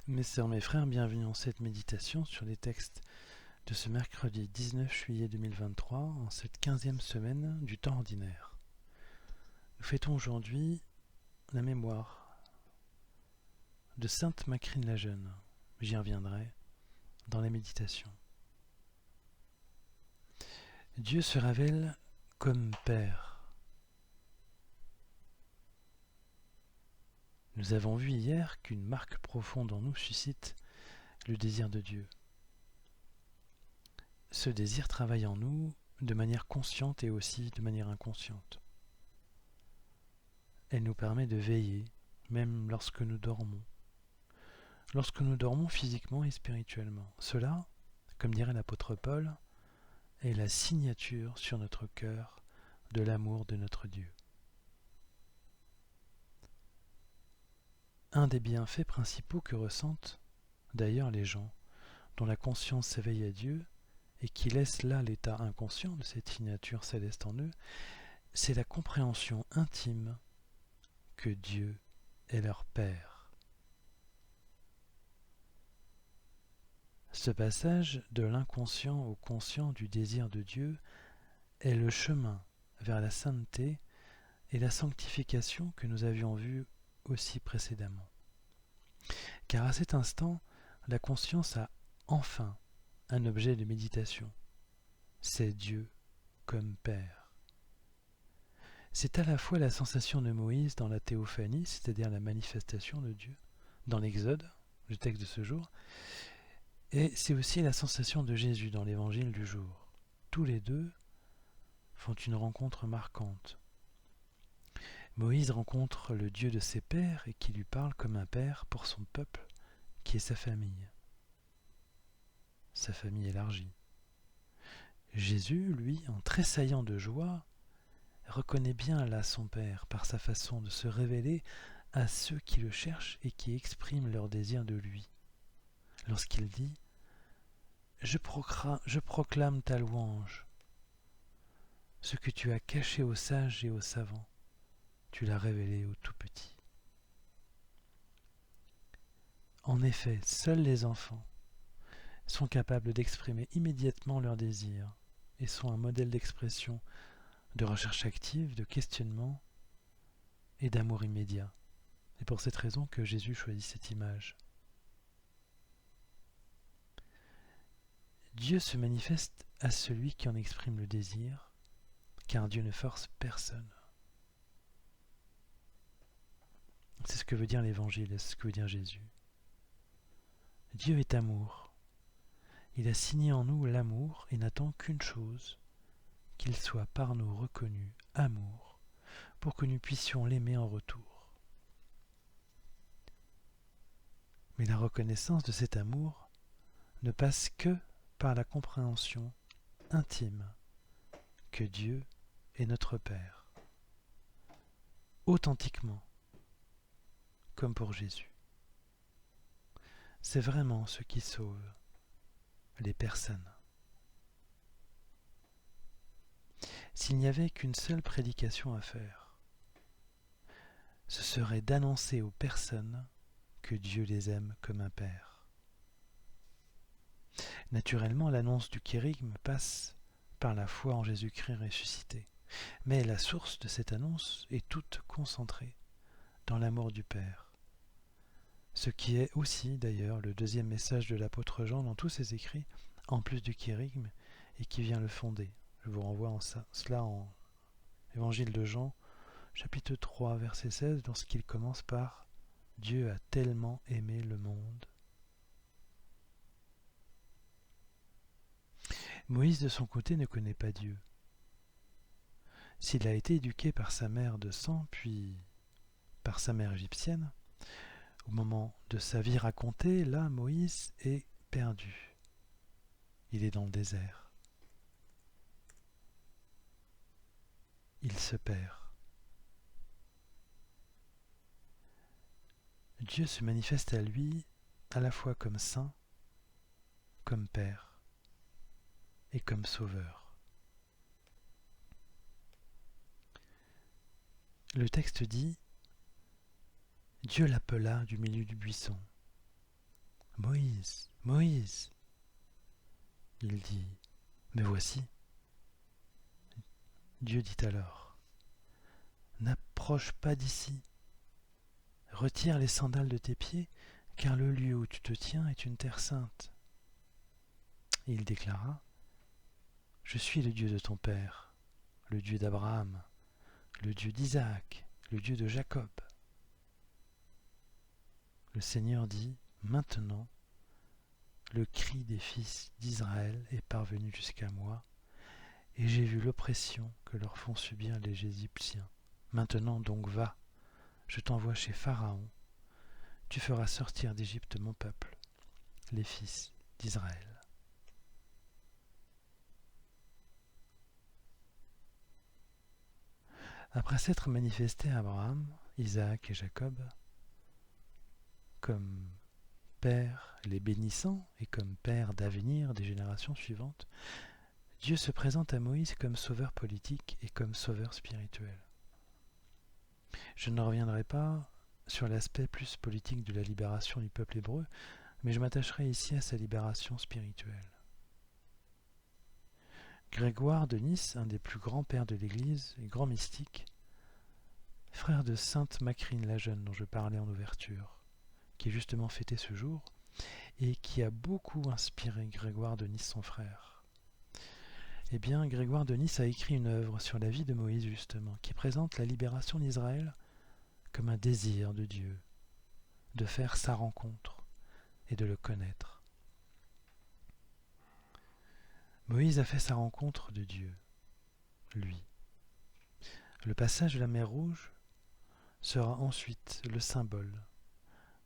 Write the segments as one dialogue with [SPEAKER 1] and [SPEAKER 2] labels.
[SPEAKER 1] Mes sœurs, mes frères, bienvenue en cette méditation sur les textes de ce mercredi 19 juillet 2023, en cette 15e semaine du temps ordinaire. Nous fêtons aujourd'hui la mémoire de Sainte Macrine la Jeune. J'y reviendrai dans la méditation. Dieu se révèle comme Père. Nous avons vu hier qu'une marque profonde en nous suscite le désir de Dieu. Ce désir travaille en nous de manière consciente et aussi de manière inconsciente. Elle nous permet de veiller, même lorsque nous dormons. Lorsque nous dormons physiquement et spirituellement. Cela, comme dirait l'apôtre Paul, est la signature sur notre cœur de l'amour de notre Dieu. Un des bienfaits principaux que ressentent d'ailleurs les gens dont la conscience s'éveille à Dieu et qui laissent là l'état inconscient de cette signature céleste en eux, c'est la compréhension intime que Dieu est leur Père. Ce passage de l'inconscient au conscient du désir de Dieu est le chemin vers la sainteté et la sanctification que nous avions vu aussi précédemment. Car à cet instant, la conscience a enfin un objet de méditation. C'est Dieu comme Père. C'est à la fois la sensation de Moïse dans la théophanie, c'est-à-dire la manifestation de Dieu, dans l'Exode, le texte de ce jour, et c'est aussi la sensation de Jésus dans l'évangile du jour. Tous les deux font une rencontre marquante. Moïse rencontre le Dieu de ses pères et qui lui parle comme un père pour son peuple, qui est sa famille élargie. Jésus, lui, en tressaillant de joie, reconnaît bien là son Père par sa façon de se révéler à ceux qui le cherchent et qui expriment leur désir de lui. Lorsqu'il dit « Je proclame ta louange, ce que tu as caché aux sages et aux savants, tu l'as révélé aux tout-petits. » En effet, seuls les enfants sont capables d'exprimer immédiatement leurs désirs et sont un modèle d'expression, de recherche active, de questionnement et d'amour immédiat. C'est pour cette raison que Jésus choisit cette image. Dieu se manifeste à celui qui en exprime le désir, car Dieu ne force personne. C'est ce que veut dire l'Évangile, c'est ce que veut dire Jésus. Dieu est amour. Il a signé en nous l'amour et n'attend qu'une chose, qu'il soit par nous reconnu amour, pour que nous puissions l'aimer en retour. Mais la reconnaissance de cet amour ne passe que par la compréhension intime que Dieu est notre Père, authentiquement, comme pour Jésus. C'est vraiment ce qui sauve les personnes. S'il n'y avait qu'une seule prédication à faire, ce serait d'annoncer aux personnes que Dieu les aime comme un Père. Naturellement, l'annonce du kérygme passe par la foi en Jésus-Christ ressuscité. Mais la source de cette annonce est toute concentrée dans l'amour du Père. Ce qui est aussi, d'ailleurs, le deuxième message de l'apôtre Jean dans tous ses écrits, en plus du kérygme, et qui vient le fonder. Je vous renvoie cela en Évangile de Jean, chapitre 3, verset 16, lorsqu'il commence par « Dieu a tellement aimé le monde ». Moïse, de son côté, ne connaît pas Dieu. S'il a été éduqué par sa mère de sang, puis par sa mère égyptienne, au moment de sa vie racontée, là, Moïse est perdu. Il est dans le désert. Il se perd. Dieu se manifeste à lui à la fois comme saint, comme Père et comme Sauveur. Le texte dit « Dieu l'appela du milieu du buisson. Moïse, Moïse. Il dit, me voici. Dieu dit alors, n'approche pas d'ici. Retire les sandales de tes pieds, car le lieu où tu te tiens est une terre sainte. Et il déclara, je suis le Dieu de ton père, le Dieu d'Abraham, le Dieu d'Isaac, le Dieu de Jacob. Le Seigneur dit, maintenant, le cri des fils d'Israël est parvenu jusqu'à moi, et j'ai vu l'oppression que leur font subir les Égyptiens. Maintenant donc va, je t'envoie chez Pharaon, tu feras sortir d'Égypte mon peuple, les fils d'Israël. Après s'être manifesté à Abraham, Isaac et Jacob, comme Père les bénissant et comme Père d'avenir des générations suivantes, Dieu se présente à Moïse comme sauveur politique et comme sauveur spirituel. Je ne reviendrai pas sur l'aspect plus politique de la libération du peuple hébreu, mais je m'attacherai ici à sa libération spirituelle. Grégoire de Nice, un des plus grands pères de l'Église et grand mystique, frère de sainte Macrine la Jeune dont je parlais en ouverture, qui est justement fêté ce jour, et qui a beaucoup inspiré Grégoire de Nice son frère. Eh bien, Grégoire de Nice a écrit une œuvre sur la vie de Moïse justement, qui présente la libération d'Israël comme un désir de Dieu, de faire sa rencontre et de le connaître. Moïse a fait sa rencontre de Dieu, lui. Le passage de la mer Rouge sera ensuite le symbole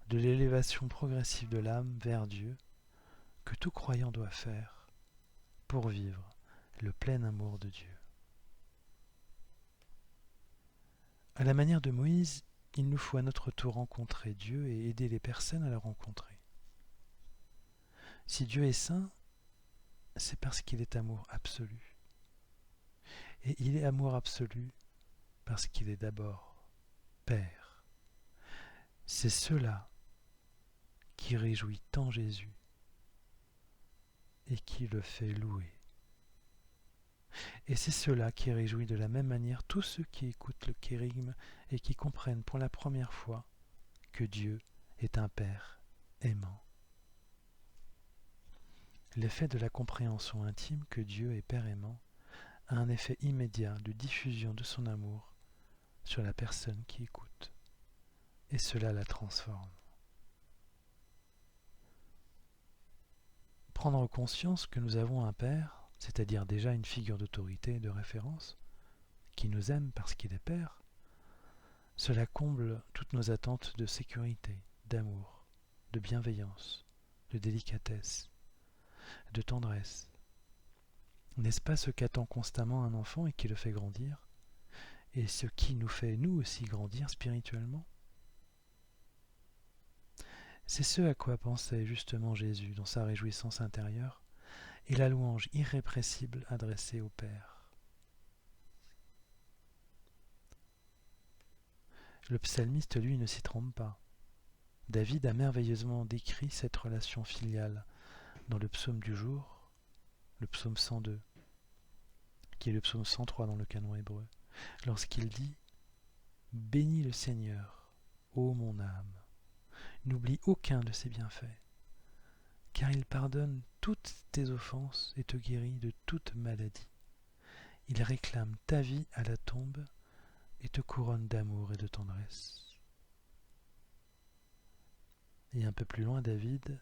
[SPEAKER 1] de l'élévation progressive de l'âme vers Dieu que tout croyant doit faire pour vivre le plein amour de Dieu. À la manière de Moïse, il nous faut à notre tour rencontrer Dieu et aider les personnes à le rencontrer. Si Dieu est saint, c'est parce qu'il est amour absolu. Et il est amour absolu parce qu'il est d'abord Père. C'est cela qui réjouit tant Jésus et qui le fait louer. Et c'est cela qui réjouit de la même manière tous ceux qui écoutent le kérigme et qui comprennent pour la première fois que Dieu est un Père aimant. L'effet de la compréhension intime que Dieu est Père aimant a un effet immédiat de diffusion de son amour sur la personne qui écoute, et cela la transforme. Prendre conscience que nous avons un Père, c'est-à-dire déjà une figure d'autorité et de référence, qui nous aime parce qu'il est Père, cela comble toutes nos attentes de sécurité, d'amour, de bienveillance, de délicatesse, de tendresse. N'est-ce pas ce qu'attend constamment un enfant et qui le fait grandir, et ce qui nous fait nous aussi grandir spirituellement? C'est ce à quoi pensait justement Jésus dans sa réjouissance intérieure et la louange irrépressible adressée au Père. Le psalmiste, lui, ne s'y trompe pas. David a merveilleusement décrit cette relation filiale dans le psaume du jour, le psaume 102, qui est le psaume 103 dans le canon hébreu, lorsqu'il dit « Bénis le Seigneur, ô mon âme, n'oublie aucun de ses bienfaits, car il pardonne toutes tes offenses et te guérit de toute maladie. Il réclame ta vie à la tombe et te couronne d'amour et de tendresse. » Et un peu plus loin, David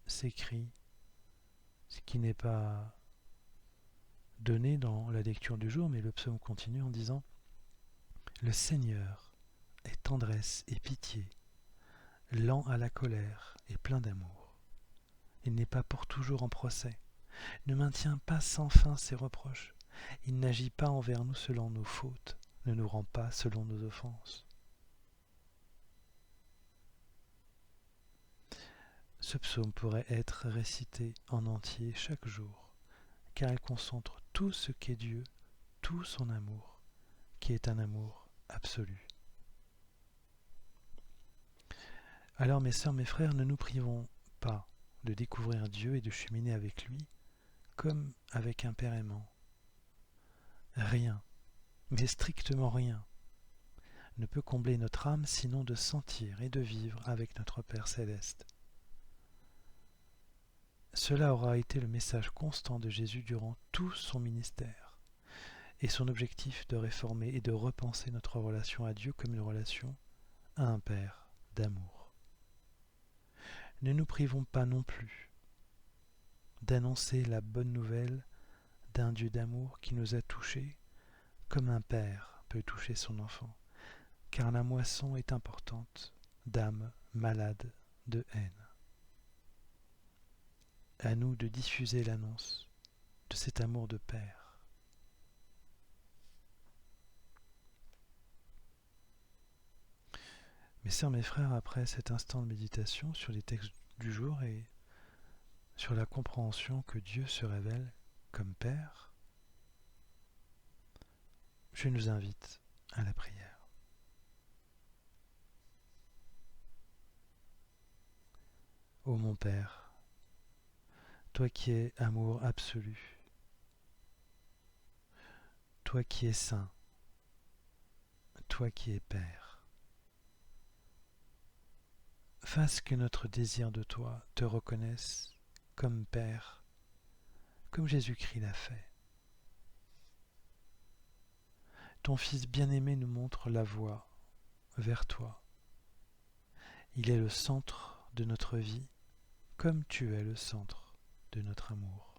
[SPEAKER 1] s'écrie, ce qui n'est pas donné dans la lecture du jour, mais le psaume continue en disant « Le Seigneur est tendresse et pitié, lent à la colère et plein d'amour. Il n'est pas pour toujours en procès, ne maintient pas sans fin ses reproches, il n'agit pas envers nous selon nos fautes, ne nous rend pas selon nos offenses. » Ce psaume pourrait être récité en entier chaque jour, car il concentre tout ce qu'est Dieu, tout son amour, qui est un amour absolu. Alors mes sœurs, mes frères, ne nous privons pas de découvrir Dieu et de cheminer avec lui comme avec un père aimant. Rien, mais strictement rien, ne peut combler notre âme sinon de sentir et de vivre avec notre Père céleste. Cela aura été le message constant de Jésus durant tout son ministère et son objectif de réformer et de repenser notre relation à Dieu comme une relation à un Père d'amour. Ne nous privons pas non plus d'annoncer la bonne nouvelle d'un Dieu d'amour qui nous a touchés comme un père peut toucher son enfant, car la moisson est importante d'âmes malades de haine. À nous de diffuser l'annonce de cet amour de Père. Mes sœurs, mes frères, après cet instant de méditation sur les textes du jour et sur la compréhension que Dieu se révèle comme Père, je nous invite à la prière. Ô mon Père, toi qui es amour absolu, toi qui es saint, toi qui es Père, fasse que notre désir de toi te reconnaisse comme Père, comme Jésus-Christ l'a fait. Ton Fils bien-aimé nous montre la voie vers toi. Il est le centre de notre vie, comme tu es le centre de notre amour.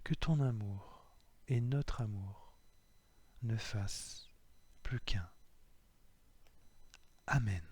[SPEAKER 1] Que ton amour et notre amour ne fassent plus qu'un. Amen.